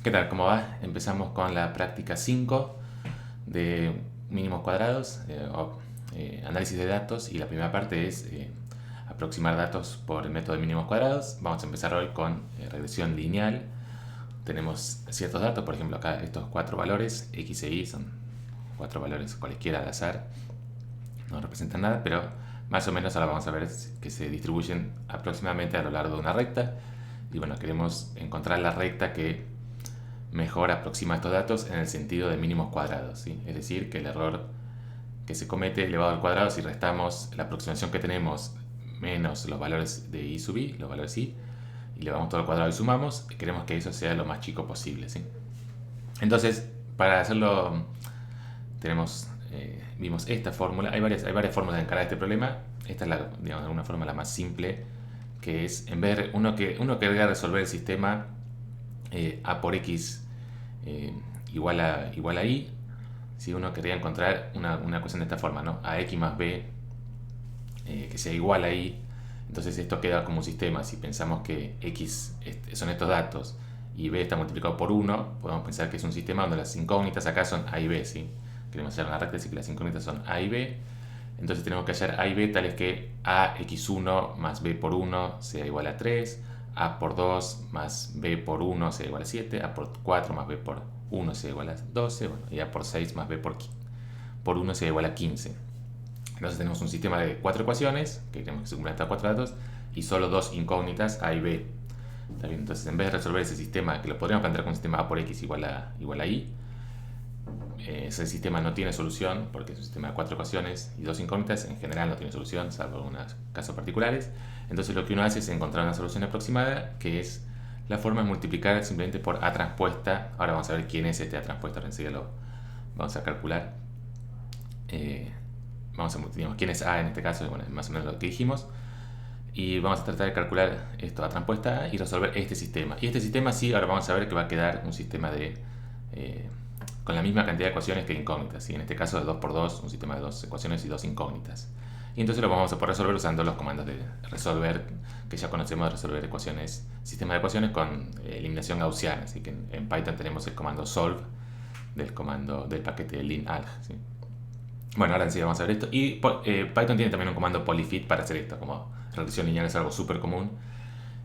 ¿Qué tal? ¿Cómo va? Empezamos con la práctica 5 de mínimos cuadrados o análisis de datos, y la primera parte es aproximar datos por el método de mínimos cuadrados. Vamos a empezar hoy con regresión lineal. Tenemos ciertos datos, por ejemplo acá estos cuatro valores, x e y, son cuatro valores cualesquiera al azar, no representan nada, pero más o menos ahora vamos a ver que se distribuyen aproximadamente a lo largo de una recta. Y bueno, queremos encontrar la recta que mejor aproxima estos datos en el sentido de mínimos cuadrados, ¿sí? Es decir, que el error que se comete elevado al cuadrado si restamos la aproximación que tenemos menos los valores de y sub i, los valores i, y elevamos todo al cuadrado y sumamos, queremos que eso sea lo más chico posible, ¿sí? Entonces, para hacerlo, vimos esta fórmula. Hay varias fórmulas de encarar este problema. Esta es digamos, de alguna forma la más simple, que es, en vez de uno quería resolver el sistema a por x igual a y, si uno quería encontrar una ecuación de esta forma, ¿no? A x más b que sea igual a y. Entonces esto queda como un sistema. Si pensamos que x son estos datos y b está multiplicado por 1, podemos pensar que es un sistema donde las incógnitas acá son a y b, ¿sí? Queremos hacer una recta así que las incógnitas son a y b. Entonces tenemos que hallar a y b tales que a x1 más b por 1 sea igual a 3, a por 2 más b por 1 sea igual a 7, a por 4 más b por 1 sea igual a 12, bueno, y a por 6 más b por 1 sea igual a 15. Entonces tenemos un sistema de cuatro ecuaciones que queremos que se cumplan estos cuatro datos y solo dos incógnitas a y b. ¿Está bien? Entonces, en vez de resolver ese sistema, que lo podríamos plantear con un sistema a por x igual a y, ese sistema no tiene solución porque es un sistema de cuatro ecuaciones y dos incógnitas. En general no tiene solución, salvo algunos casos particulares. Entonces lo que uno hace es encontrar una solución aproximada, que es la forma de multiplicar simplemente por a transpuesta. Ahora vamos a ver quién es este a transpuesta, ahora enseguida lo vamos a calcular. Digamos, quién es a en este caso, bueno, más o menos lo que dijimos. Y vamos a tratar de calcular esto a transpuesta y resolver este sistema. Y este sistema sí, ahora vamos a ver que va a quedar un sistema con la misma cantidad de ecuaciones que incógnitas, ¿sí? En este caso de 2 por 2, un sistema de dos ecuaciones y dos incógnitas. Y entonces lo vamos a poder resolver usando los comandos de resolver, que ya conocemos, de resolver ecuaciones, sistemas de ecuaciones con eliminación gaussiana. Así que en Python tenemos el comando solve del paquete linalg, ¿sí? Bueno, ahora sí vamos a ver esto. Y Python tiene también un comando polyfit para hacer esto. Como regresión lineal es algo súper común,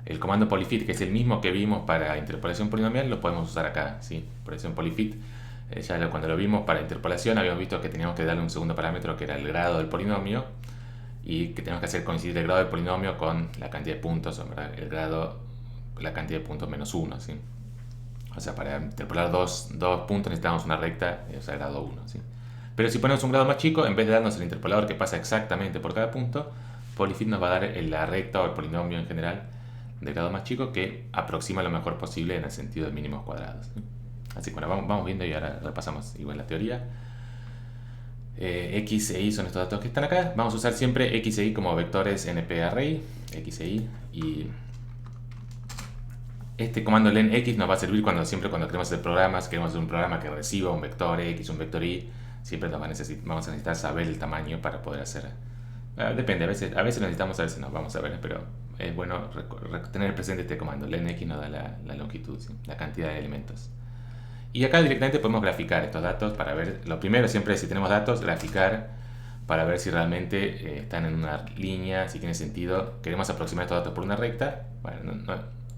el comando polyfit, que es el mismo que vimos para interpolación polinomial, lo podemos usar acá, ¿sí? Por eso en polyfit, cuando lo vimos para interpolación, habíamos visto que teníamos que darle un segundo parámetro que era el grado del polinomio, y que tenemos que hacer coincidir el grado del polinomio con la cantidad de puntos, ¿verdad? El grado, la cantidad de puntos menos 1, ¿sí? O sea, para interpolar dos puntos necesitamos una recta, o sea, grado 1, ¿sí? Pero si ponemos un grado más chico, en vez de darnos el interpolador que pasa exactamente por cada punto, polyfit nos va a dar la recta o el polinomio en general de grado más chico que aproxima lo mejor posible en el sentido de mínimos cuadrados, ¿sí? Así que bueno, vamos viendo y ahora repasamos igual la teoría. X e y son estos datos que están acá. Vamos a usar siempre x e y como vectores np-array, x e y este comando lenx nos va a servir siempre cuando queremos hacer programas, queremos hacer un programa que reciba un vector x, un vector y, siempre vamos a necesitar saber el tamaño para poder hacer. Depende, a veces necesitamos, a veces no, vamos a ver, pero es bueno tener presente este comando. Lenx nos da la longitud, ¿sí? La cantidad de elementos. Y acá directamente podemos graficar estos datos para ver, lo primero siempre, si tenemos datos, graficar para ver si realmente están en una línea, si tiene sentido. Queremos aproximar estos datos por una recta. Bueno,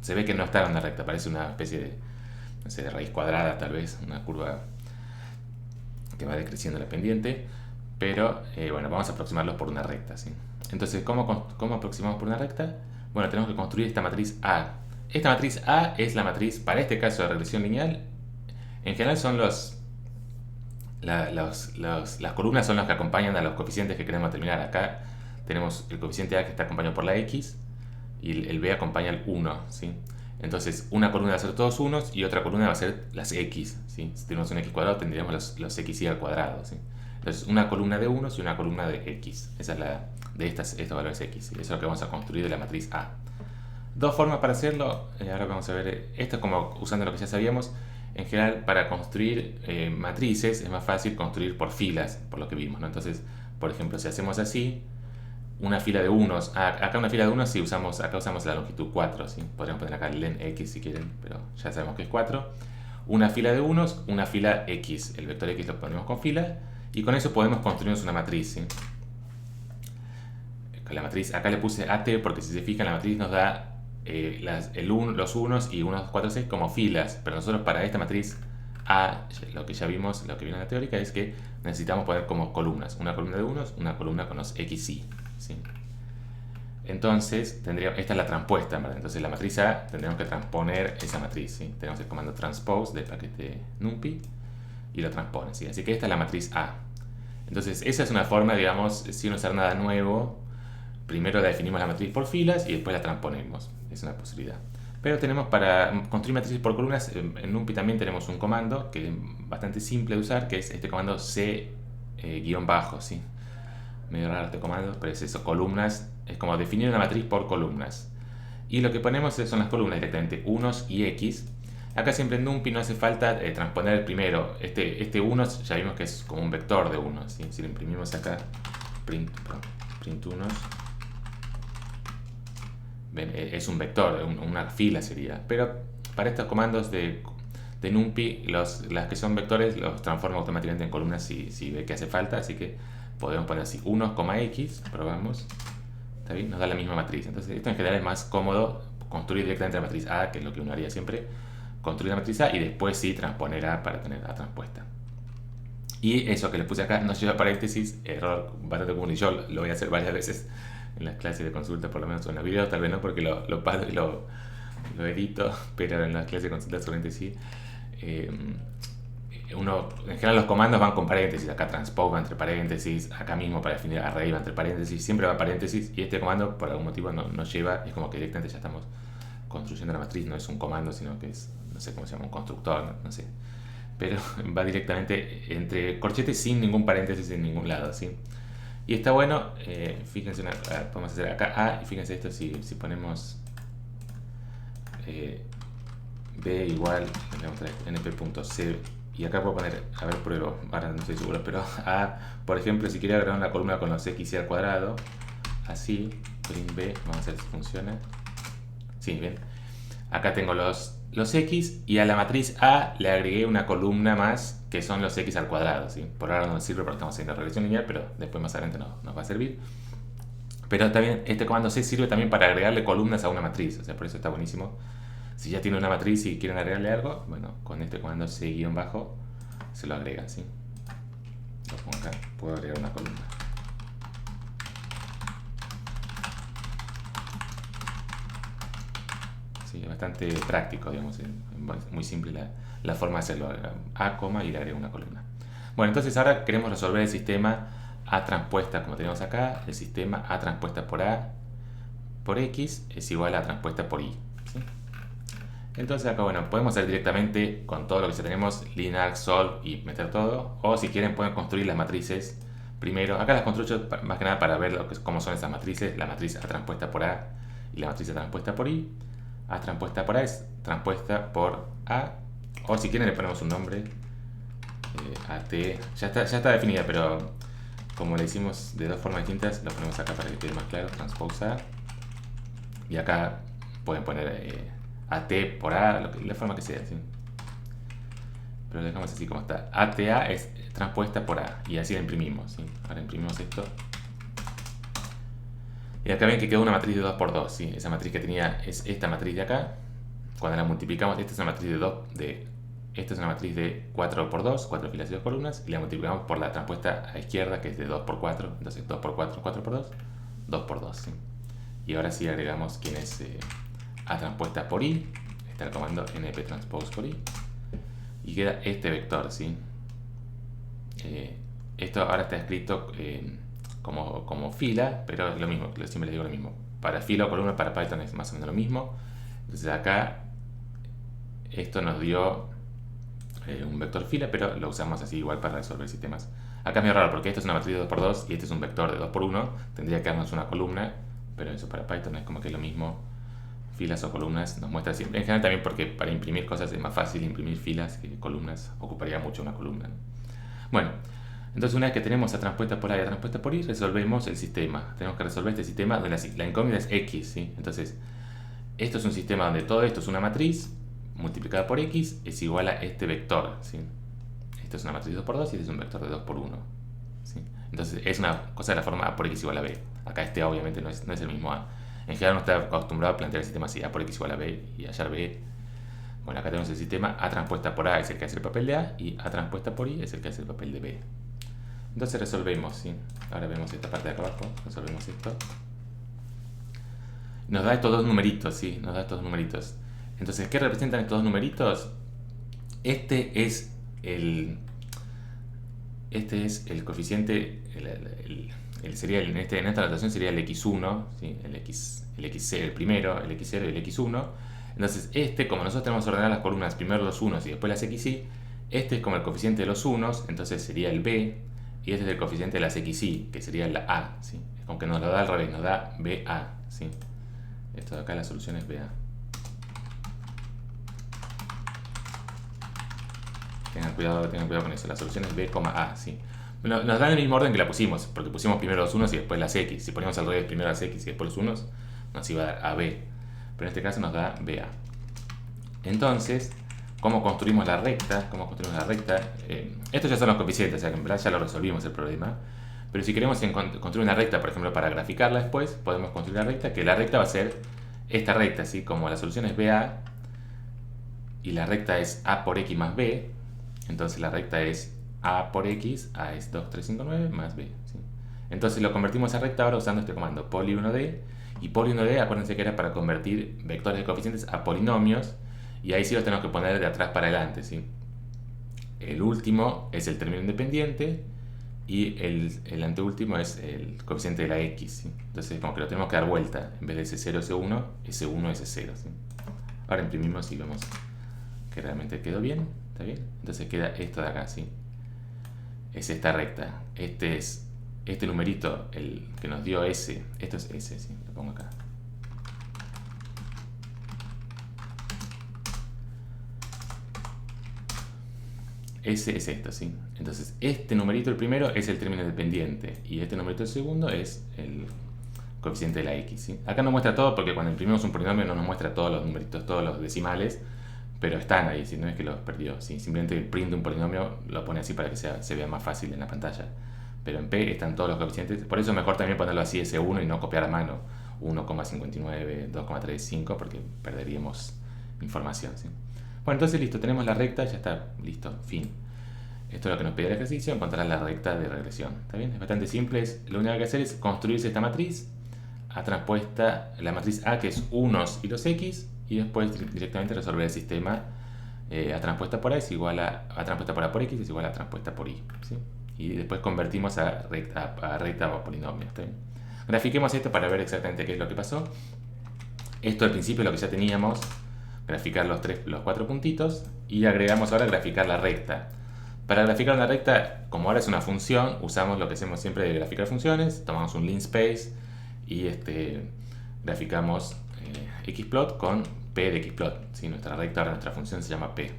se ve que no está en una recta, parece una especie de, no sé, de raíz cuadrada tal vez, una curva que va decreciendo la pendiente, pero bueno, vamos a aproximarlos por una recta, ¿sí? Entonces, ¿cómo aproximamos por una recta? Bueno, tenemos que construir esta matriz A. Esta matriz A es la matriz, para este caso de regresión lineal, en general son las columnas son las que acompañan a los coeficientes que queremos determinar. Acá tenemos el coeficiente A que está acompañado por la X y el B acompaña el 1, ¿sí? Entonces una columna va a ser todos unos y otra columna va a ser las X, ¿sí? Si tenemos un X cuadrado tendríamos los XY al cuadrado, ¿sí? Entonces una columna de unos y una columna de X. Esa es la de estos valores X, ¿sí? Eso es lo que vamos a construir de la matriz A. Dos formas para hacerlo. Ahora vamos a ver, esto es como usando lo que ya sabíamos. En general, para construir matrices es más fácil construir por filas, por lo que vimos, ¿no? Entonces, por ejemplo, si hacemos así, una fila de unos, acá una fila de unos, sí, acá usamos la longitud 4, ¿sí? Podríamos poner acá len x si quieren, pero ya sabemos que es 4. una fila de unos, una fila X. El vector X lo ponemos con fila y con eso podemos construirnos una matriz, ¿sí? La matriz, acá le puse AT porque si se fijan la matriz nos da los unos y 1, 2, 4, 6 como filas, pero nosotros para esta matriz A, lo que ya vimos, lo que viene en la teórica es que necesitamos poner como columnas, una columna de unos, una columna con los XY, ¿sí? Entonces, esta es la transpuesta, ¿verdad? Entonces la matriz A tendremos que transponer esa matriz, ¿sí? Tenemos el comando transpose del paquete numpy y lo transpone, ¿sí? Así que esta es la matriz A. Entonces esa es una forma, digamos, sin usar nada nuevo. Primero definimos la matriz por filas y después la transponemos. Es una posibilidad. Pero tenemos para construir matrices por columnas, en NumPy también tenemos un comando que es bastante simple de usar, que es este comando C-bajo, ¿sí? Medio raro este comando, pero es eso, columnas. Es como definir una matriz por columnas. Y lo que ponemos son las columnas directamente, unos y X. Acá siempre en NumPy no hace falta transponer primero. Este 1 ya vimos que es como un vector de 1, ¿sí? Si lo imprimimos acá, print unos. Ven, es un vector, una fila sería. Pero para estos comandos de NumPy, las que son vectores los transforma automáticamente en columnas si ve que hace falta. Así que podemos poner así, 1,x, probamos. ¿Está bien? Nos da la misma matriz. Entonces esto en general es más cómodo construir directamente la matriz A, que es lo que uno haría siempre. Construir la matriz A y después sí transponer A para tener A transpuesta. Y eso que le puse acá no lleva paréntesis, error bastante común y yo lo voy a hacer varias veces en las clases de consulta, por lo menos en los videos, tal vez no porque lo paro y lo edito, pero en las clases de consulta seguramente sí. En general los comandos van con paréntesis, acá transpose va entre paréntesis, acá mismo para definir array va entre paréntesis, siempre va paréntesis y este comando por algún motivo no lleva, es como que directamente ya estamos construyendo la matriz, no es un comando sino que es, no sé cómo se llama, un constructor, no sé, pero va directamente entre corchetes sin ningún paréntesis en ningún lado, ¿sí? Y está bueno, fíjense, podemos hacer acá A y fíjense esto si ponemos B igual np.c y acá puedo poner, a ver, pruebo, ahora no estoy seguro, pero A, por ejemplo, si quiero agregar una columna con los XY al cuadrado, así, print B, vamos a ver si funciona. Sí, bien. Acá tengo los X y a la matriz A le agregué una columna más que son los X al cuadrado, ¿sí? Por ahora no nos sirve porque estamos haciendo regresión lineal, pero después más adelante nos va a servir. Pero también este comando C sirve también para agregarle columnas a una matriz, o sea, por eso está buenísimo. Si ya tiene una matriz y quieren agregarle algo, bueno, con este comando C-bajo se lo agregan, ¿sí? Lo pongo acá, puedo agregar una columna. Sí, es bastante práctico, digamos, es muy simple la forma de hacerlo. A, y le agrego una columna. Bueno, entonces ahora queremos resolver el sistema A transpuesta, como tenemos acá, el sistema A transpuesta por A por X es igual a A transpuesta por Y, ¿sí? Entonces acá, bueno, podemos hacer directamente con todo lo que ya tenemos, linear, solve y meter todo, o si quieren pueden construir las matrices primero. Acá las construyo más que nada para ver cómo son esas matrices, la matriz A transpuesta por A y la matriz A transpuesta por Y. A transpuesta por A es transpuesta por A, o si quieren le ponemos un nombre, AT, ya está definida, pero como le hicimos de dos formas distintas, lo ponemos acá para que quede más claro, transpose A, y acá pueden poner AT por A, la forma que sea, ¿sí? Pero lo dejamos así como está. ATA es transpuesta por A, y así la imprimimos, ¿sí? Ahora imprimimos esto. Y acá ven que quedó una matriz de 2 por 2, ¿sí? Esa matriz que tenía es esta matriz de acá. Cuando la multiplicamos, esta es una matriz esta es una matriz de 4 por 2, 4 filas y 2 columnas, y la multiplicamos por la transpuesta a izquierda, que es de 2 por 4, entonces 2 por 4, 4 por 2, 2 por 2, ¿sí? Y ahora sí agregamos quién es A transpuesta por Y, está el comando np transpose por Y, y queda este vector, ¿sí? Esto ahora está escrito como fila, pero es lo mismo, siempre les digo lo mismo. Para fila o columna para Python es más o menos lo mismo. Entonces acá esto nos dio un vector fila, pero lo usamos así igual para resolver sistemas. Acá es medio raro porque esto es una matriz de 2 por 2 y este es un vector de 2 por 1. Tendría que darnos una columna, pero eso para Python es como que es lo mismo. Filas o columnas nos muestra siempre. En general también porque para imprimir cosas es más fácil imprimir filas que columnas. Ocuparía mucho una columna, ¿no? Bueno, entonces una vez que tenemos A transpuesta por A y A transpuesta por Y, resolvemos el sistema. Tenemos que resolver este sistema donde la incógnita es X, ¿sí? Entonces, esto es un sistema donde todo esto es una matriz multiplicada por x es igual a este vector, ¿sí? Esto es una matriz 2 por 2 y este es un vector de 2 por 1, ¿sí? Entonces es una cosa de la forma a por x igual a b. Acá este A obviamente no es el mismo A. En general uno está acostumbrado a plantear el sistema así, a por x igual a b y hallar b. Bueno, acá tenemos el sistema A transpuesta por A es el que hace el papel de A y A transpuesta por I es el que hace el papel de B. Entonces resolvemos, ¿sí? Ahora vemos esta parte de acá abajo, resolvemos esto. Nos da estos dos numeritos, ¿sí? Nos da estos dos numeritos. Entonces, ¿qué representan estos dos numeritos? Este es el coeficiente, sería en esta notación sería el x1, ¿sí? el primero, el x0 y el x1. Entonces, como nosotros tenemos ordenadas las columnas, primero los unos y después las xy, este es como el coeficiente de los unos, entonces sería el b, y este es el coeficiente de las xy, que sería la a, ¿sí? Aunque nos lo da al revés, nos da ba, ¿sí? Esto de acá, la solución es ba. Tengan cuidado con eso, la solución es b, a, ¿sí? Bueno, nos da en el mismo orden que la pusimos, porque pusimos primero los unos y después las x. Si ponemos al revés, primero las x y después los unos, nos iba a dar ab. Pero en este caso nos da ba. Entonces, ¿cómo construimos la recta? Estos ya son los coeficientes, o sea que en verdad ya lo resolvimos el problema. Pero si queremos construir una recta, por ejemplo, para graficarla después, podemos construir una recta, que la recta va a ser esta recta, ¿sí? Como la solución es ba y la recta es a por x más b, entonces la recta es a por x, a es 2359 más b, ¿sí? Entonces lo convertimos a recta ahora usando este comando poly1d, y poly1d, acuérdense que era para convertir vectores de coeficientes a polinomios, y ahí sí los tenemos que poner de atrás para adelante, ¿sí? El último es el término independiente y el anteúltimo es el coeficiente de la x, ¿sí? Entonces como que lo tenemos que dar vuelta, en vez de S0, S1, S1, S0, ¿sí? Ahora imprimimos y vemos que realmente quedó bien, ¿está bien? Entonces queda esto de acá, ¿sí? Es esta recta, este numerito, el que nos dio S, esto es S, ¿sí? Lo pongo acá. S es esto, ¿sí? Entonces, este numerito, el primero, es el término dependiente. Y este numerito, el segundo, es el coeficiente de la x, ¿sí? Acá no muestra todo porque cuando imprimimos un polinomio no nos muestra todos los numeritos, todos los decimales. Pero están ahí, ¿sí? No es que los perdió, ¿sí? Simplemente el print de un polinomio lo pone así para que se vea más fácil en la pantalla. Pero en P están todos los coeficientes. Por eso es mejor también ponerlo así, S1, y no copiar a mano 1,59, 2,35, porque perderíamos información, ¿sí? Bueno, entonces listo, tenemos la recta, ya está, listo, fin. Esto es lo que nos pide el ejercicio, encontrar la recta de regresión. ¿Está bien? Es bastante simple, lo único que hay que hacer es construirse esta matriz, A transpuesta, la matriz A, que es unos y los x, y después directamente resolver el sistema A transpuesta por A es igual a transpuesta por A por x es igual a transpuesta por y, ¿sí? Y después convertimos a recta o polinomio, ¿está bien? Grafiquemos esto para ver exactamente qué es lo que pasó. Esto al principio es lo que ya teníamos, graficar los 4 puntitos, y agregamos ahora graficar la recta. Para graficar una recta, como ahora es una función, usamos lo que hacemos siempre de graficar funciones, tomamos un linspace y graficamos xplot con p de xplot, ¿sí? Nuestra recta, ahora nuestra función se llama p.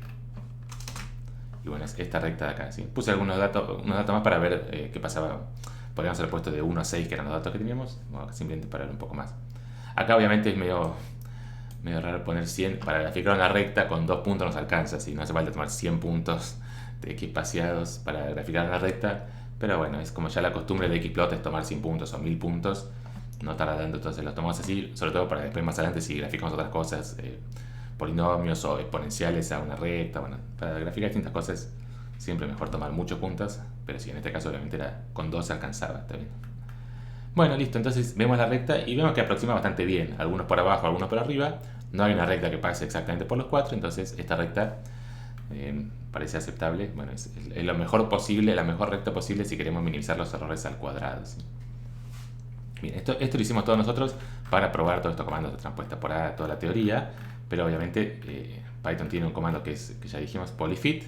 Y bueno, es esta recta de acá, ¿sí? Puse unos datos más para ver qué pasaba. Podríamos haber puesto de 1 a 6, que eran los datos que teníamos, bueno, simplemente para ver un poco más. Acá obviamente es medio raro poner 100, para graficar una recta con 2 puntos nos alcanza, ¿sí? No hace falta tomar 100 puntos de x espaciados para graficar una recta, pero bueno, es como ya la costumbre de xplot es tomar 100 puntos o 1000 puntos, no tarda tanto, entonces los tomamos así, sobre todo para después más adelante si graficamos otras cosas, polinomios o exponenciales a una recta, bueno, para graficar distintas cosas siempre mejor tomar muchos puntos, pero sí, en este caso obviamente era con 2 alcanzaba, está bien. Bueno, listo, entonces vemos la recta y vemos que aproxima bastante bien, algunos por abajo, algunos por arriba, no hay una recta que pase exactamente por los 4, entonces esta recta parece aceptable, bueno, es lo mejor posible, la mejor recta posible si queremos minimizar los errores al cuadrado, ¿sí? Bien, esto lo hicimos todos nosotros para probar todos estos comandos de transpuesta por A, toda la teoría, pero obviamente Python tiene un comando que ya dijimos, polyfit,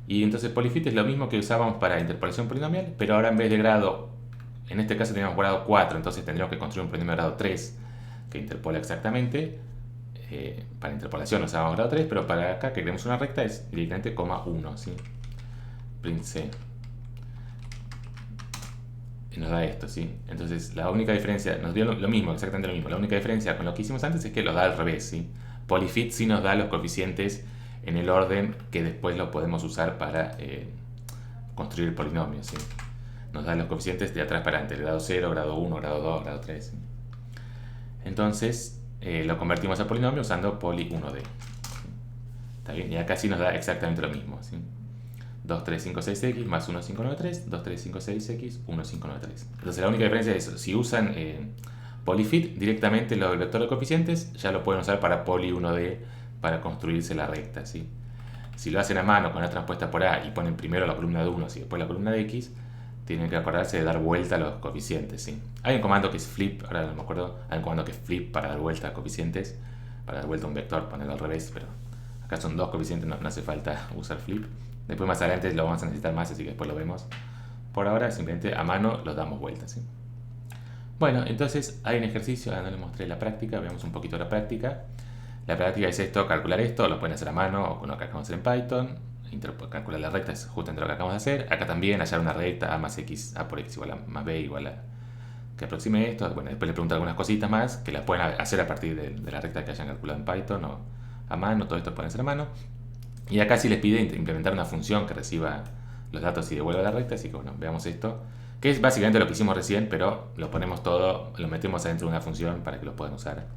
y entonces polyfit es lo mismo que usábamos para interpolación polinomial, pero ahora en vez de grado, en este caso teníamos grado 4, entonces tendríamos que construir un polinomio de grado 3 que interpola exactamente. Para interpolación usábamos grado 3, pero para acá que queremos una recta es directamente coma 1, ¿sí? Print C. Y nos da esto, ¿sí? Entonces la única diferencia, nos dio lo mismo, exactamente lo mismo. La única diferencia con lo que hicimos antes es que lo da al revés, ¿sí? Polyfit sí nos da los coeficientes en el orden que después lo podemos usar para construir el polinomio, ¿sí? Nos da los coeficientes de atrás para adelante, grado 0, grado 1, grado 2, grado 3. ¿Sí? Entonces lo convertimos a polinomio usando poly 1D. ¿Está bien? Y acá sí nos da exactamente lo mismo, ¿sí? 2, 3, 5, 6x más 1, 5, 9, 3, 2, 3, 5, 6x, 1, 5, 9, 3. Entonces la única diferencia es eso. Si usan Polyfit, directamente el vector de coeficientes ya lo pueden usar para poly 1D para construirse la recta, ¿sí? Si lo hacen a mano con la transpuesta por A y ponen primero la columna de 1 y después la columna de X, tienen que acordarse de dar vuelta a los coeficientes, ¿sí? Hay un comando que es flip, ahora no me acuerdo, hay un comando que es flip para dar vuelta a coeficientes, para dar vuelta a un vector, ponerlo al revés, pero acá son dos coeficientes, no hace falta usar flip. Después más adelante lo vamos a necesitar más, así que después lo vemos. Por ahora simplemente a mano los damos vueltas, ¿sí? Bueno, entonces hay un ejercicio, ahora no les mostré la práctica, veamos un poquito la práctica. La práctica es esto, calcular esto, lo pueden hacer a mano o con lo que acabamos de hacer en Python. Calcular la recta es justamente lo que acabamos de hacer. Acá también hallar una recta a más x, a por x igual a más b igual a que aproxime esto. Bueno, después le pregunto algunas cositas más que las pueden hacer a partir de la recta que hayan calculado en Python o a mano, todo esto pueden hacer a mano. Y acá sí les pide implementar una función que reciba los datos y devuelva la recta, así que bueno, veamos esto, que es básicamente lo que hicimos recién, pero lo ponemos todo, lo metemos adentro de una función para que lo puedan usar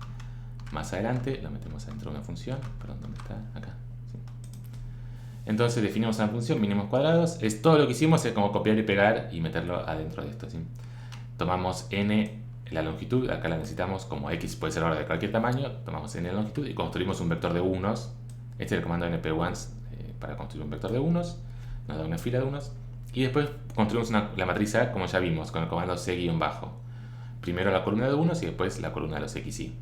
más adelante. Lo metemos adentro de una función, perdón, ¿dónde está? Acá. Sí. Entonces definimos una función, mínimos cuadrados, es todo lo que hicimos, es como copiar y pegar y meterlo adentro de esto, ¿sí? Tomamos n, la longitud, acá la necesitamos como x puede ser ahora de cualquier tamaño, tomamos n la longitud y construimos un vector de unos. Este es el comando np-ones para construir un vector de unos, nos da una fila de unos, y después construimos la matriz A como ya vimos, con el comando c-bajo. Primero la columna de unos y después la columna de los xy.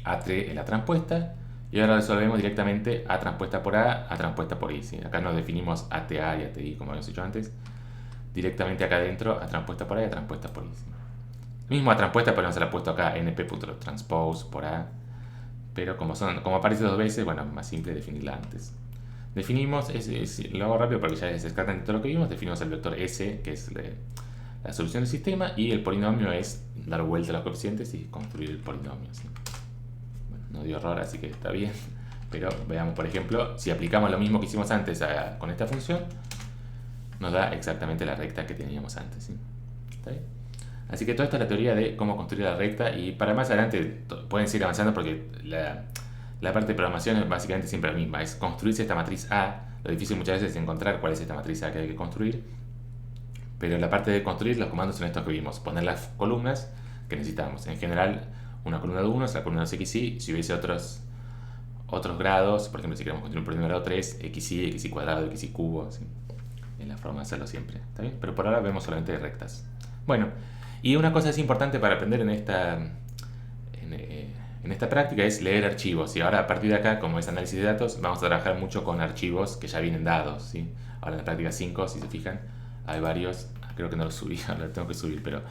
A3 es la transpuesta, y ahora resolvemos directamente A transpuesta por A, A transpuesta por I. ¿Sí? Acá nos definimos ATA y ATI como habíamos dicho antes, directamente acá adentro A transpuesta por A y A transpuesta por I. ¿Sí? Mismo A transpuesta podemos haberla puesto acá np.transpose por A, pero como aparece dos veces, bueno, más simple definirla antes. Definimos, lo hago rápido porque ya es exactamente todo lo que vimos, definimos el vector S, que es la solución del sistema, y el polinomio es dar vuelta a los coeficientes y construir el polinomio. ¿Sí? Bueno, no dio error, así que está bien, pero veamos, por ejemplo, si aplicamos lo mismo que hicimos antes con esta función, nos da exactamente la recta que teníamos antes. ¿Sí? ¿Está bien? Así que toda esta es la teoría de cómo construir la recta, y para más adelante pueden seguir avanzando porque la parte de programación es básicamente siempre la misma, es construirse esta matriz A. Lo difícil muchas veces es encontrar cuál es esta matriz A que hay que construir, pero la parte de construir los comandos son estos que vimos, poner las columnas que necesitamos. En general, una columna de 1 es la columna de los xy, si hubiese otros grados, por ejemplo si queremos construir un polinomio de grado 3, xy, xy cuadrado, xy cubo, ¿sí? Es la forma de hacerlo siempre, ¿está bien? Pero por ahora vemos solamente rectas. Bueno, y una cosa es importante para aprender en esta práctica es leer archivos. Y ahora a partir de acá, como es análisis de datos, vamos a trabajar mucho con archivos que ya vienen dados, ¿sí? Ahora en la práctica 5, si se fijan, hay varios, creo que no los subí, ahora los tengo que subir, pero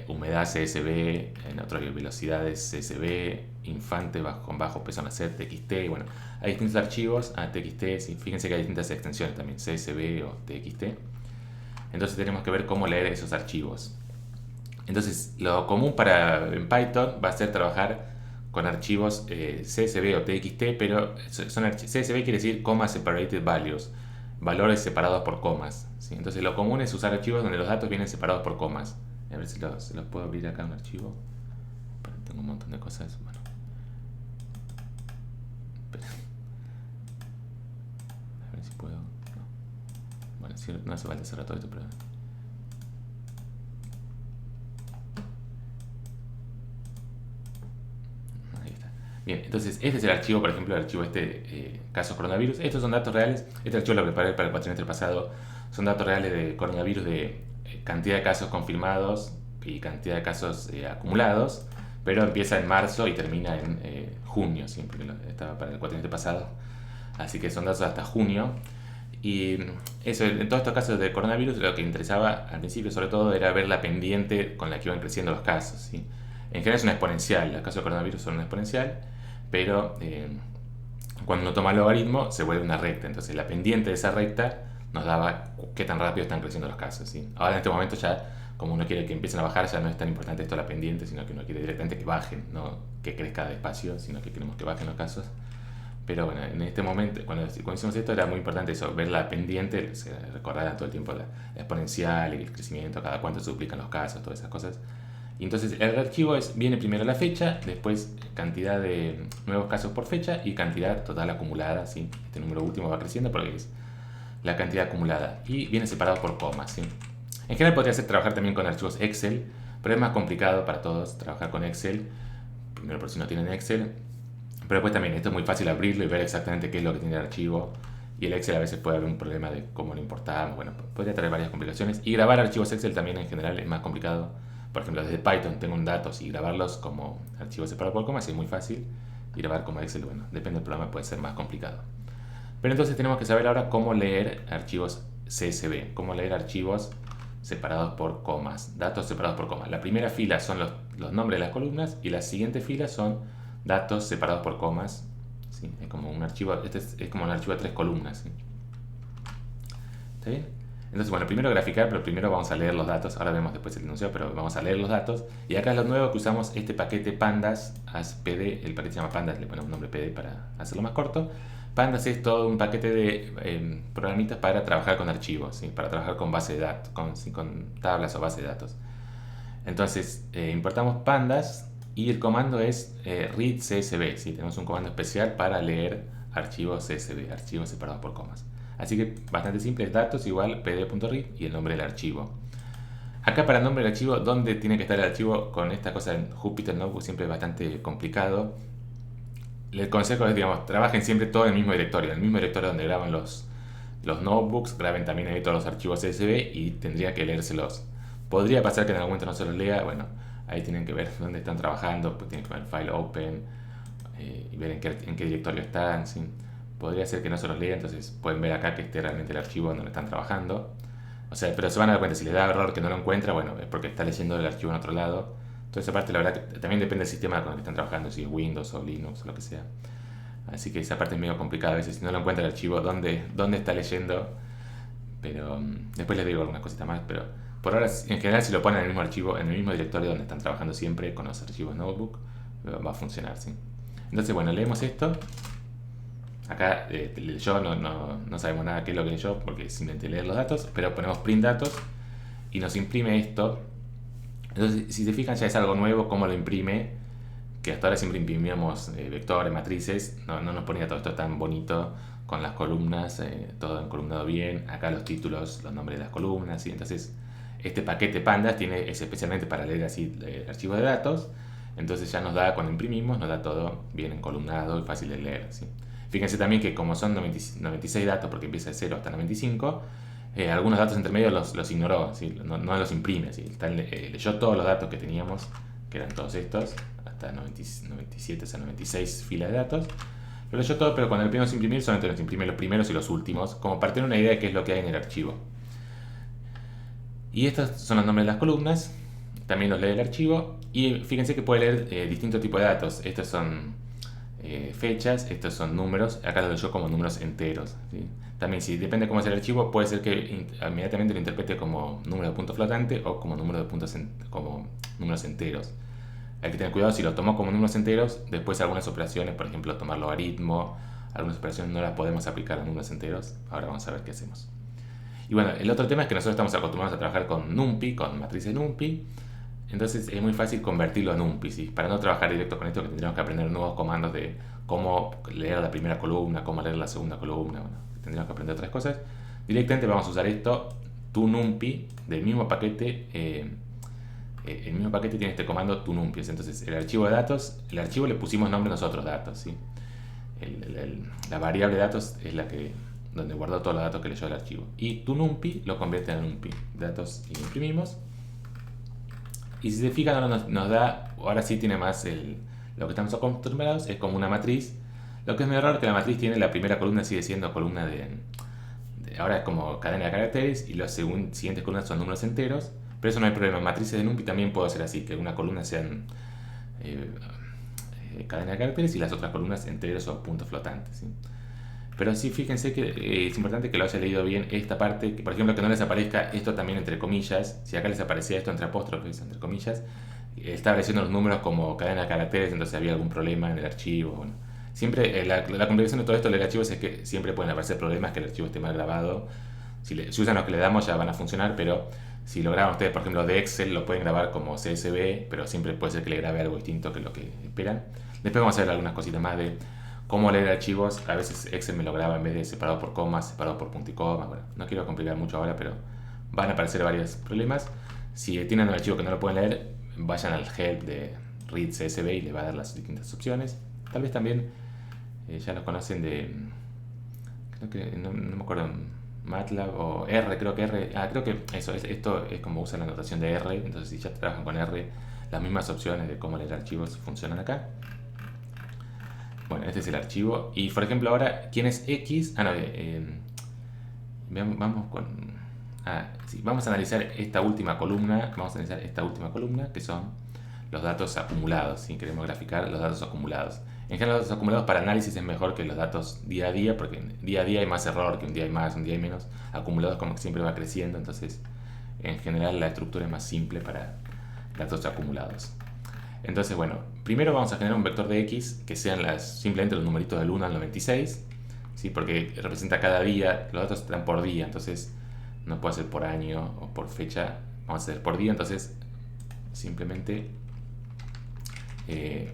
humedad CSV, en otras velocidades CSV, infante con bajo peso nacer, TXT, bueno, hay distintos archivos, TXT, ¿sí? Fíjense que hay distintas extensiones también, CSV o TXT. Entonces tenemos que ver cómo leer esos archivos. Entonces, lo común en Python va a ser trabajar con archivos CSV o TXT, pero CSV quiere decir Comma Separated Values, valores separados por comas. ¿Sí? Entonces, lo común es usar archivos donde los datos vienen separados por comas. A ver si se los puedo abrir acá un archivo. Tengo un montón de cosas. Bueno. A ver si puedo. No. Bueno, si no hace falta cerrar todo esto, pero... Bien, entonces este es el archivo, por ejemplo, el archivo casos coronavirus. Estos son datos reales. Este archivo lo preparé para el cuatrimestre pasado. Son datos reales de coronavirus, de cantidad de casos confirmados y cantidad de casos acumulados, pero empieza en marzo y termina en junio, ¿sí? Porque estaba para el cuatrimestre pasado. Así que son datos hasta junio. Y eso, en todos estos casos de coronavirus, lo que interesaba al principio sobre todo era ver la pendiente con la que iban creciendo los casos, ¿sí? En general es una exponencial, los casos de coronavirus son una exponencial, pero cuando uno toma el logaritmo se vuelve una recta. Entonces la pendiente de esa recta nos daba qué tan rápido están creciendo los casos, ¿sí? Ahora en este momento ya como uno quiere que empiecen a bajar, ya no es tan importante esto de la pendiente, sino que uno quiere directamente que bajen, no que crezca despacio, sino que queremos que bajen los casos. Pero bueno, en este momento, cuando hicimos esto, era muy importante eso, ver la pendiente, recordar todo el tiempo la exponencial y el crecimiento, cada cuánto se duplican los casos, todas esas cosas. Y entonces el archivo viene primero la fecha, después cantidad de nuevos casos por fecha y cantidad total acumulada, ¿sí? Este número último va creciendo porque es la cantidad acumulada y viene separado por comas, ¿sí? En general podría ser trabajar también con archivos Excel, pero es más complicado para todos trabajar con Excel, primero por si no tienen Excel. Pero después también, esto es muy fácil abrirlo y ver exactamente qué es lo que tiene el archivo. Y el Excel a veces puede haber un problema de cómo lo importamos. Bueno, podría traer varias complicaciones. Y grabar archivos Excel también en general es más complicado. Por ejemplo, desde Python tengo un datos y grabarlos como archivos separados por comas es muy fácil. Y grabar como Excel, bueno, depende del programa, puede ser más complicado. Pero entonces tenemos que saber ahora cómo leer archivos CSV. Cómo leer archivos separados por comas. Datos separados por comas. La primera fila son los nombres de las columnas y las siguientes filas son datos separados por comas, ¿sí? Es como un archivo, es como un archivo de 3 columnas, ¿sí? ¿Está bien? Entonces, bueno, primero graficar, pero primero vamos a leer los datos. Ahora vemos después el enunciado, pero vamos a leer los datos. Y acá es lo nuevo que usamos este paquete pandas as pd. El paquete se llama pandas, le ponemos nombre pd para hacerlo más corto. Pandas es todo un paquete de programitas para trabajar con archivos, ¿sí? Para trabajar con base de datos, con tablas o base de datos. Entonces, importamos pandas. Y el comando es read CSV, ¿sí? Tenemos un comando especial para leer archivos CSV, archivos separados por comas. Así que bastante simple, datos igual pd.read y el nombre del archivo. Acá para el nombre del archivo, ¿dónde tiene que estar el archivo? Con esta cosa en Jupyter Notebook siempre es bastante complicado. El consejo es, digamos, trabajen siempre todo en el mismo directorio. En el mismo directorio donde graban los notebooks, graben también ahí todos los archivos CSV y tendría que leérselos. Podría pasar que en algún momento no se los lea, bueno, ahí tienen que ver dónde están trabajando, pues tienen que ver File Open y ver en qué directorio están, ¿sí? Podría ser que no se los lea, entonces pueden ver acá que esté realmente el archivo donde están trabajando. O sea, pero se van a dar cuenta, si les da error que no lo encuentra, bueno, es porque está leyendo el archivo en otro lado. Entonces, esa parte, la verdad, que también depende del sistema con el que están trabajando, si es Windows o Linux o lo que sea. Así que esa parte es medio complicada a veces, si no lo encuentra el archivo, dónde está leyendo. Pero después les digo algunas cositas más, pero por ahora, en general, si lo ponen en el mismo archivo, en el mismo directorio donde están trabajando siempre con los archivos Notebook, va a funcionar, ¿sí? Entonces, bueno, leemos esto. Acá leyó, no sabemos nada qué es lo que leyó, porque simplemente leer los datos, pero ponemos print datos y nos imprime esto. Entonces, si se fijan, ya es algo nuevo, cómo lo imprime, que hasta ahora siempre imprimíamos vectores, matrices, no nos ponía todo esto tan bonito con las columnas, todo encolumnado bien, acá los títulos, los nombres de las columnas, ¿sí? Entonces este paquete pandas es especialmente para leer así archivos de datos, entonces ya nos da, cuando imprimimos, nos da todo bien encolumnado y fácil de leer, ¿sí? Fíjense también que como son 96 datos, porque empieza de 0 hasta 95, algunos datos entre medio los ignoró, ¿sí? No los imprime, ¿sí? Leyó todos los datos que teníamos, que eran todos estos, hasta 97, o sea, 96 filas de datos. Lo leyó todo, pero cuando le pedimos imprimir, solamente nos imprime los primeros y los últimos, como para tener una idea de qué es lo que hay en el archivo. Y estos son los nombres de las columnas, también los lee el archivo, y fíjense que puede leer distintos tipos de datos. Estos son fechas, estos son números, acá lo leyó como números enteros, ¿sí? También, si depende cómo es el archivo, puede ser que inmediatamente lo interprete como número de punto flotante o como número de puntos como números enteros. Hay que tener cuidado si lo tomó como números enteros, después algunas operaciones, por ejemplo tomar logaritmo, algunas operaciones no las podemos aplicar a números enteros. Ahora vamos a ver qué hacemos. Y bueno, el otro tema es que nosotros estamos acostumbrados a trabajar con NumPy, con matrices NumPy, entonces es muy fácil convertirlo a NumPy, ¿sí? Para no trabajar directo con esto, que tendríamos que aprender nuevos comandos de cómo leer la primera columna, cómo leer la segunda columna, bueno, tendríamos que aprender otras cosas. Directamente vamos a usar esto, toNumPy, del mismo paquete. El mismo paquete tiene este comando toNumPy. Entonces el archivo de datos, el archivo le pusimos nombre nosotros, datos, ¿sí? La variable datos es la que donde guardó todos los datos que leyó el archivo, y toNumPy lo convierte en NumPy, datos, y lo imprimimos. Y si se fijan, ahora nos da, ahora sí tiene más lo que estamos acostumbrados, es como una matriz. Lo que es medio raro que la matriz tiene la primera columna sigue siendo columna ahora es como cadena de caracteres, y las siguientes columnas son números enteros. Pero eso no hay problema. Matrices de NumPy también puedo hacer así, que una columna sean cadena de caracteres y las otras columnas enteros o puntos flotantes, ¿sí? Pero sí, fíjense que es importante que lo haya leído bien esta parte, que, por ejemplo, que no les aparezca esto también entre comillas. Si acá les aparecía esto entre apóstrofes, entre comillas, estaba leyendo los números como cadena de caracteres, entonces había algún problema en el archivo. Bueno, siempre la complicación de todo esto del archivo es que siempre pueden aparecer problemas, que el archivo esté mal grabado. Si usan los que le damos ya van a funcionar, pero si lo graban ustedes, por ejemplo, de Excel, lo pueden grabar como CSV, pero siempre puede ser que le grabe algo distinto que lo que esperan. Después vamos a ver algunas cositas más de cómo leer archivos. A veces Excel me lo graba en vez de separado por comas, separado por punto y coma. Bueno, no quiero complicar mucho ahora, pero van a aparecer varios problemas. Si tienen un archivo que no lo pueden leer, vayan al help de read CSV y les va a dar las distintas opciones. Tal vez también ya los conocen de, creo que no me acuerdo, MATLAB o R, creo que R. Creo que eso, esto es como usan la notación de R. Entonces, si ya trabajan con R, las mismas opciones de cómo leer archivos funcionan acá. Bueno, este es el archivo. Y por ejemplo, ahora, ¿quién es X? Vamos con. Sí, vamos a analizar esta última columna. Vamos a analizar esta última columna, que son los datos acumulados. Si queremos graficar los datos acumulados. En general, los datos acumulados para análisis es mejor que los datos día a día, porque día a día hay más error, que un día hay más, un día hay menos. Acumulados como que siempre va creciendo, entonces en general la estructura es más simple para datos acumulados. Entonces, bueno, primero vamos a generar un vector de X que sean simplemente los numeritos del 1 al 96, ¿sí? Porque representa cada día, los datos están por día, entonces no puede ser por año o por fecha, vamos a hacer por día, entonces simplemente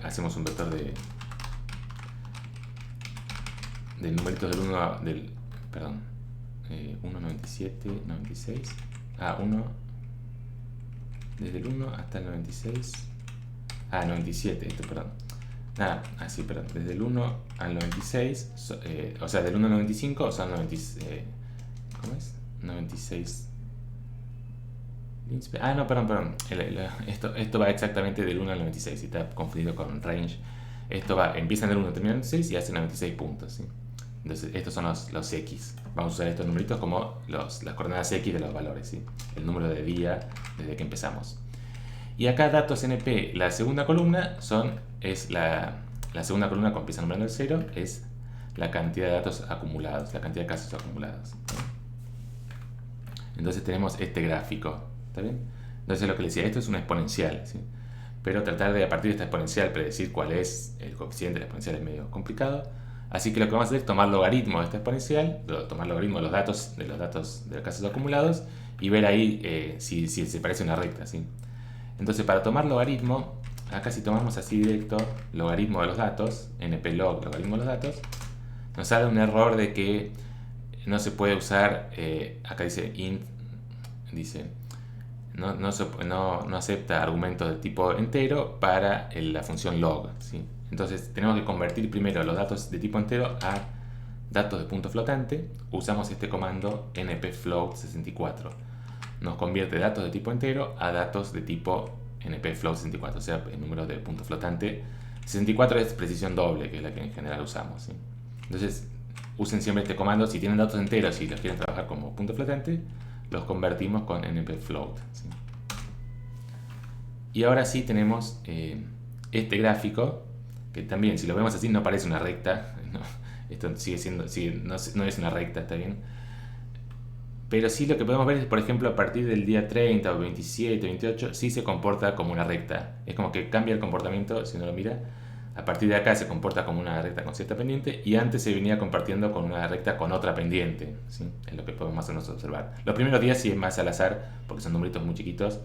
hacemos un vector de numeritos del 1 perdón, 1, 97, 96, 1, desde el 1 hasta el 96, 97, esto, perdón. Sí, perdón, desde el 1 al 96, o sea, del 1 al 95, o sea, 96, ¿cómo es? 96. No, perdón. Esto va exactamente del 1 al 96, si está confundido con range. Empieza en el 1, termina en el 96 y hace 96 puntos, ¿sí? Entonces, estos son los X. Vamos a usar estos numeritos como las coordenadas X de los valores, ¿sí? El número de día desde que empezamos. Y acá datos NP, la segunda columna es la segunda columna que empieza nombrando el 0, es la cantidad de datos acumulados, la cantidad de casos acumulados, ¿sí? Entonces tenemos este gráfico, ¿está bien? Entonces lo que les decía, esto es una exponencial, ¿sí? Pero tratar de a partir de esta exponencial predecir cuál es el coeficiente de la exponencial es medio complicado. Así que lo que vamos a hacer es tomar logaritmo de esta exponencial, tomar logaritmo de los datos de los casos acumulados y ver ahí si se parece a una recta, ¿sí? Entonces, para tomar logaritmo, acá si tomamos así directo logaritmo de los datos, nplog logaritmo de los datos, nos sale un error de que no se puede usar, acá dice int, no acepta argumentos de tipo entero para la función log, ¿sí? Entonces tenemos que convertir primero los datos de tipo entero a datos de punto flotante. Usamos este comando npfloat64. Nos convierte datos de tipo entero a datos de tipo npfloat64, o sea, el número de punto flotante. 64 es precisión doble, que es la que en general usamos, ¿sí? Entonces usen siempre este comando. Si tienen datos enteros y los quieren trabajar como punto flotante, los convertimos con npfloat, ¿sí? Y ahora sí tenemos este gráfico, que también si lo vemos así no parece una recta, ¿no? Esto no es una recta, está bien. Pero sí lo que podemos ver es, por ejemplo, a partir del día 30 o 27 o 28, sí se comporta como una recta. Es como que cambia el comportamiento, si uno lo mira. A partir de acá se comporta como una recta con cierta pendiente y antes se venía compartiendo con una recta con otra pendiente, ¿sí? Es lo que podemos más o menos observar. Los primeros días sí es más al azar, porque son numeritos muy chiquitos.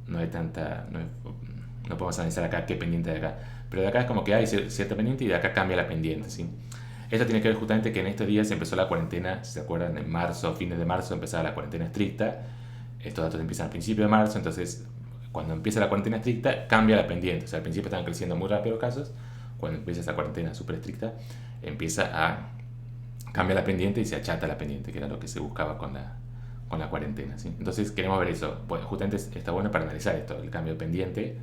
No hay tanta... No podemos analizar acá qué pendiente hay acá. Pero de acá es como que hay cierta pendiente y de acá cambia la pendiente, ¿sí? Esto tiene que ver justamente que en estos días empezó la cuarentena, si se acuerdan, en marzo, fines de marzo empezaba la cuarentena estricta. Estos datos empiezan al principio de marzo, entonces cuando empieza la cuarentena estricta cambia la pendiente. O sea, al principio estaban creciendo muy rápido los casos, cuando empieza esa cuarentena súper estricta, cambia la pendiente y se achata la pendiente, que era lo que se buscaba con la cuarentena, ¿sí? Entonces queremos ver eso. Bueno, justamente está bueno para analizar esto, el cambio de pendiente.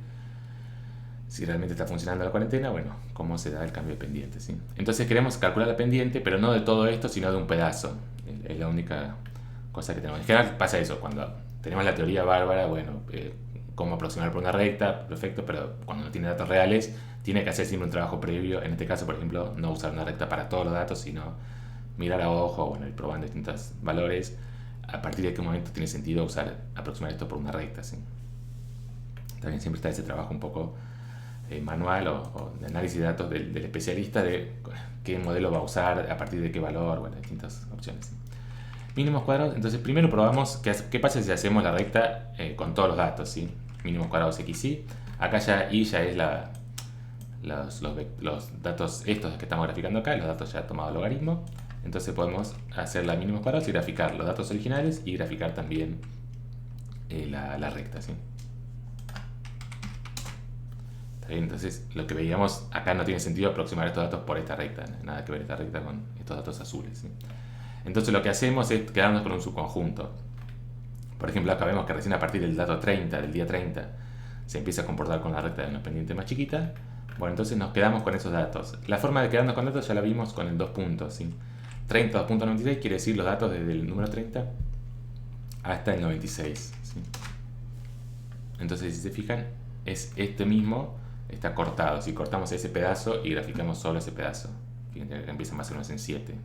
Si realmente está funcionando la cuarentena, bueno, cómo se da el cambio de pendiente, ¿sí? Entonces queremos calcular la pendiente, pero no de todo esto, sino de un pedazo. Es la única cosa que tenemos. En general pasa eso, cuando tenemos la teoría bárbara, bueno, cómo aproximar por una recta, perfecto, pero cuando no tiene datos reales, tiene que hacer siempre un trabajo previo. En este caso, por ejemplo, no usar una recta para todos los datos, sino mirar a ojo, bueno, ir probando distintos valores. A partir de qué momento tiene sentido aproximar esto por una recta, ¿sí? También siempre está ese trabajo un poco manual o de análisis de datos del especialista de qué modelo va a usar, a partir de qué valor, bueno, distintas opciones, ¿sí? Mínimos cuadrados, entonces primero probamos qué pasa si hacemos la recta con todos los datos, ¿sí? Mínimos cuadrados XY. Acá ya Y ya es los datos estos que estamos graficando acá, los datos ya tomados logaritmo. Entonces podemos hacer la mínimos cuadrados y graficar los datos originales y graficar también la recta, ¿sí? Entonces lo que veíamos acá no tiene sentido aproximar estos datos por esta recta, nada que ver esta recta con estos datos azules, ¿sí? Entonces lo que hacemos es quedarnos con un subconjunto. Por ejemplo, acá vemos que recién a partir del dato 30, del día 30, se empieza a comportar con la recta de una pendiente más chiquita. Bueno, entonces nos quedamos con esos datos. La forma de quedarnos con datos ya la vimos con el 2 puntos, ¿sí? 30, 2.96 quiere decir los datos desde el número 30 hasta el 96, ¿sí? Entonces, si se fijan, es este mismo, está cortado. Si cortamos ese pedazo y graficamos solo ese pedazo, fíjense que empieza más o menos en 7.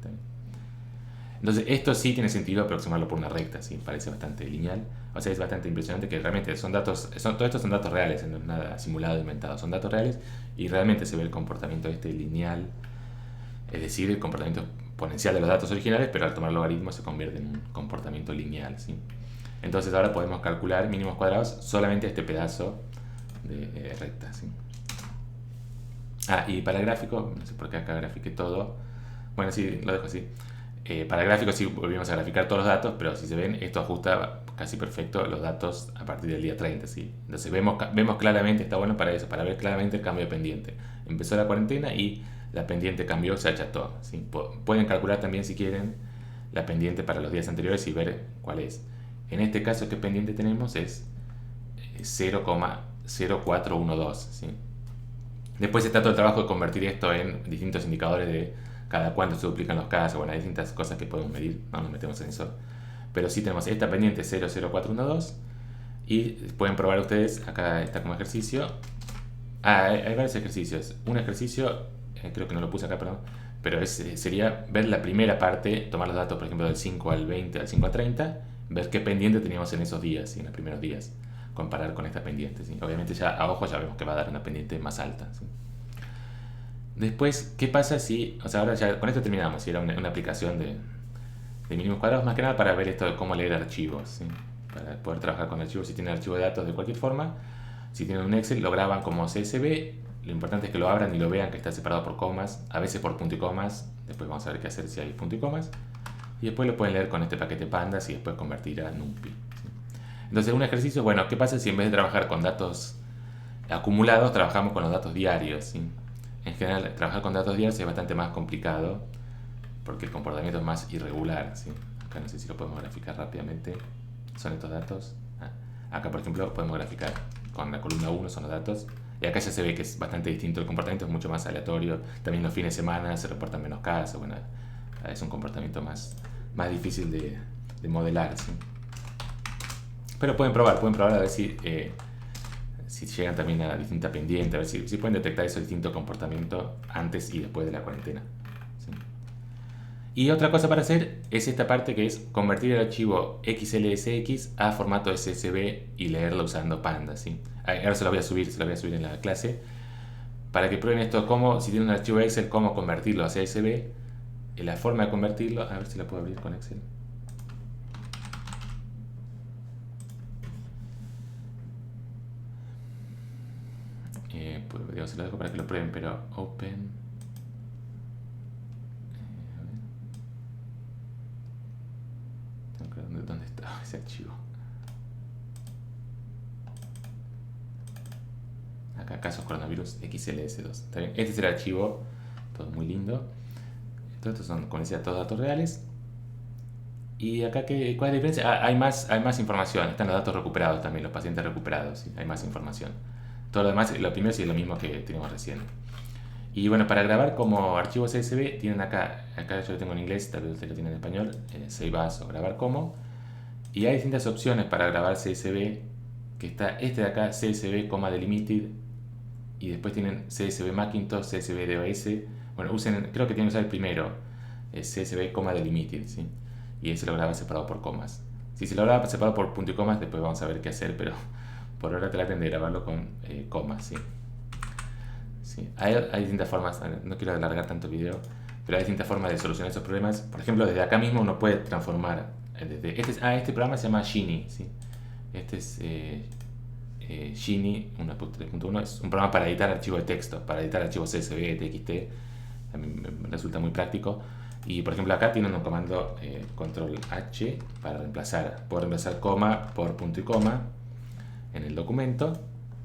Entonces, esto sí tiene sentido aproximarlo por una recta, ¿sí? Parece bastante lineal. O sea, es bastante impresionante que realmente todos estos son datos reales, no es nada simulado, inventado. Son datos reales y realmente se ve el comportamiento lineal, es decir, el comportamiento exponencial de los datos originales, pero al tomar logaritmos se convierte en un comportamiento lineal, ¿sí? Entonces ahora podemos calcular mínimos cuadrados solamente este pedazo de recta, ¿sí? Y para el gráfico, no sé por qué acá grafiqué todo. Bueno, sí, lo dejo así. Para el gráfico sí volvimos a graficar todos los datos, pero si se ven, esto ajusta casi perfecto los datos a partir del día 30, ¿sí? Entonces vemos claramente, está bueno para eso, para ver claramente el cambio de pendiente. Empezó la cuarentena y la pendiente cambió, se acható, ¿sí? Pueden calcular también si quieren la pendiente para los días anteriores y ver cuál es. En este caso, ¿qué pendiente tenemos? Es 0,0412, ¿sí? Después está todo el trabajo de convertir esto en distintos indicadores de cada cuánto se duplican los casos. Bueno, hay distintas cosas que podemos medir, no nos metemos en eso. Pero sí tenemos esta pendiente 00412 y pueden probar ustedes, acá está como ejercicio. Hay varios ejercicios. Un ejercicio, creo que no lo puse acá, perdón, pero sería ver la primera parte, tomar los datos, por ejemplo, del 5 al 20, del 5 al 30, ver qué pendiente teníamos en esos días, ¿sí? En los primeros días, comparar con esta pendiente, ¿sí? Obviamente ya a ojo ya vemos que va a dar una pendiente más alta, ¿sí? Después, ¿qué pasa si, o sea, ahora ya con esto terminamos, si era una aplicación de mínimos cuadrados, más que nada para ver esto de cómo leer archivos, ¿sí? Para poder trabajar con archivos, si tienen archivo de datos de cualquier forma, si tienen un Excel, lo graban como CSV, lo importante es que lo abran y lo vean que está separado por comas, a veces por punto y comas, después vamos a ver qué hacer si hay punto y comas, y después lo pueden leer con este paquete pandas y después convertir a NumPy, ¿sí? Entonces, un ejercicio, bueno, ¿qué pasa si en vez de trabajar con datos acumulados, trabajamos con los datos diarios, ¿sí? En general, trabajar con datos diarios es bastante más complicado porque el comportamiento es más irregular, ¿sí? Acá no sé si lo podemos graficar rápidamente. Son estos datos. Acá, por ejemplo, podemos graficar con la columna 1, son los datos. Y acá ya se ve que es bastante distinto. El comportamiento es mucho más aleatorio. También los fines de semana se reportan menos casos. Bueno, es un comportamiento más difícil de modelar, ¿sí? Pero pueden probar a ver si llegan también a distinta pendiente, a ver si pueden detectar ese distinto comportamiento antes y después de la cuarentena, ¿sí? Y otra cosa para hacer es esta parte que es convertir el archivo XLSX a formato SSB y leerlo usando Panda, ¿sí? Ahora se lo voy a subir en la clase para que prueben esto, si tienen un archivo Excel, cómo convertirlo a CSV. La forma de convertirlo, a ver si lo puedo abrir con Excel. Pues, se lo dejo para que lo prueben, pero open. A ver. ¿Dónde está ese archivo? Acá, casos coronavirus XLS2. ¿Está bien? Este es el archivo, todo muy lindo. Estos son, como decía, todos datos reales. Y acá, ¿cuál es la diferencia? Hay más información. Están los datos recuperados también, los pacientes recuperados, ¿sí? Hay más información. Todo lo demás, lo primero sí es lo mismo que teníamos recién. Y bueno, para grabar como archivo CSV, tienen acá yo lo tengo en inglés, tal vez ustedes lo tienen en español, Save As o grabar como. Y hay distintas opciones para grabar CSV, que está este de acá, CSV, Delimited, y después tienen CSV Macintosh, CSV DOS. Bueno, creo que tienen que usar el primero, CSV, delimited, ¿sí? Y ese lo graba separado por comas. Si se lo graba separado por punto y comas, después vamos a ver qué hacer, pero por ahora traten de grabarlo con comas, ¿sí? Sí. Hay distintas formas, no quiero alargar tanto el video, pero hay distintas formas de solucionar esos problemas. Por ejemplo, desde acá mismo uno puede transformar. Este programa se llama Genie, ¿sí? Este es Genie 1.3.1. Es un programa para editar archivos de texto, para editar archivos CSV, TXT. A mí me resulta muy práctico. Y por ejemplo, acá tienen un comando control H para puedo reemplazar coma por punto y coma en el documento.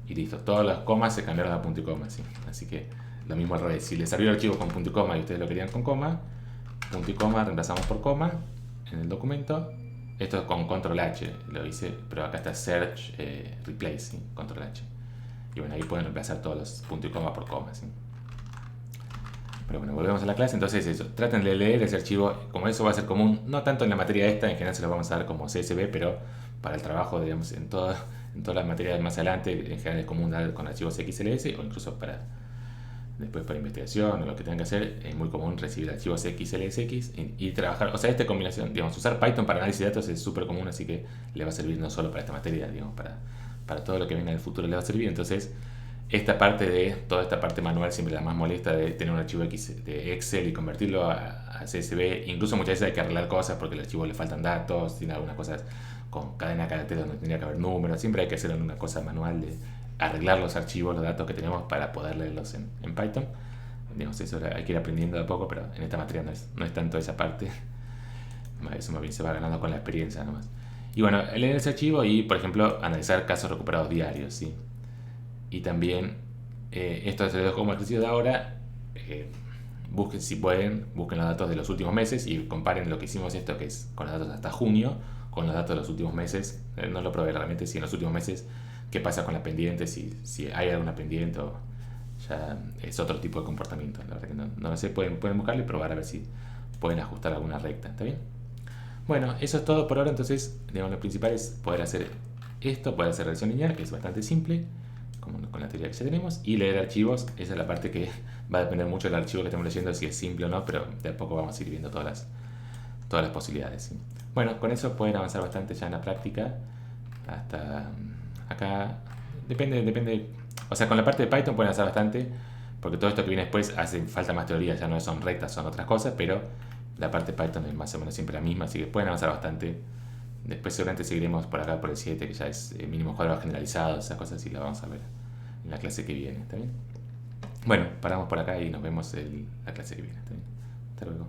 Y listo, todas las comas se cambiaron a punto y coma, ¿sí? Así que lo mismo al revés. Si les salió el archivo con punto y coma y ustedes lo querían con coma, punto y coma reemplazamos por coma en el documento. Esto es con control H, lo hice, pero acá está search replace, ¿sí? Control H. Y bueno, ahí pueden reemplazar todos los punto y coma por coma, ¿sí? Pero bueno, volvemos a la clase. Entonces eso, traten de leer ese archivo, como eso va a ser común, no tanto en la materia esta, en general se lo vamos a dar como CSV, pero para el trabajo, digamos, en todas las materias más adelante, en general es común dar con archivos XLS, o incluso después para investigación o lo que tengan que hacer, es muy común recibir archivos XLSX y trabajar, o sea, esta combinación, digamos, usar Python para análisis de datos es súper común, así que le va a servir no solo para esta materia, digamos, para todo lo que venga en el futuro le va a servir. Entonces, toda esta parte manual siempre la más molesta de tener un archivo X de Excel y convertirlo a CSV. Incluso muchas veces hay que arreglar cosas porque al archivo le faltan datos, tiene algunas cosas con cadena de caracteres donde tendría que haber números. Siempre hay que hacer una cosa manual de arreglar los archivos, los datos que tenemos para poder leerlos en Python. Digamos, eso hay que ir aprendiendo de a poco, pero en esta materia no es tanto esa parte. Eso más bien se va ganando con la experiencia nomás. Y bueno, leer ese archivo y, por ejemplo, analizar casos recuperados diarios, ¿sí? Y también, esto se lo dejo como ejercicio de ahora, busquen, si pueden, busquen los datos de los últimos meses y comparen lo que hicimos esto, que es con los datos hasta junio, con los datos de los últimos meses. No lo probé realmente, si en los últimos meses, qué pasa con la pendiente, si hay alguna pendiente o ya es otro tipo de comportamiento. La verdad que no lo sé, pueden buscarlo y probar a ver si pueden ajustar alguna recta, ¿está bien? Bueno, eso es todo por ahora. Entonces, digamos, lo principal es poder hacer esto, poder hacer regresión lineal, que es bastante simple, como con la teoría que ya tenemos, y leer archivos. Esa es la parte que va a depender mucho del archivo que estemos leyendo, si es simple o no, pero de a poco vamos a ir viendo todas las posibilidades, ¿sí? Bueno, con eso pueden avanzar bastante ya en la práctica. Hasta acá, depende. O sea, con la parte de Python pueden avanzar bastante, porque todo esto que viene después hace falta más teoría, ya no son rectas, son otras cosas, pero la parte de Python es más o menos siempre la misma, así que pueden avanzar bastante. Después seguramente seguiremos por acá por el 7, que ya es mínimos cuadrados generalizados, esas cosas, y la vamos a ver en la clase que viene, ¿está bien? Bueno, paramos por acá y nos vemos en la clase que viene, ¿está bien? Hasta luego.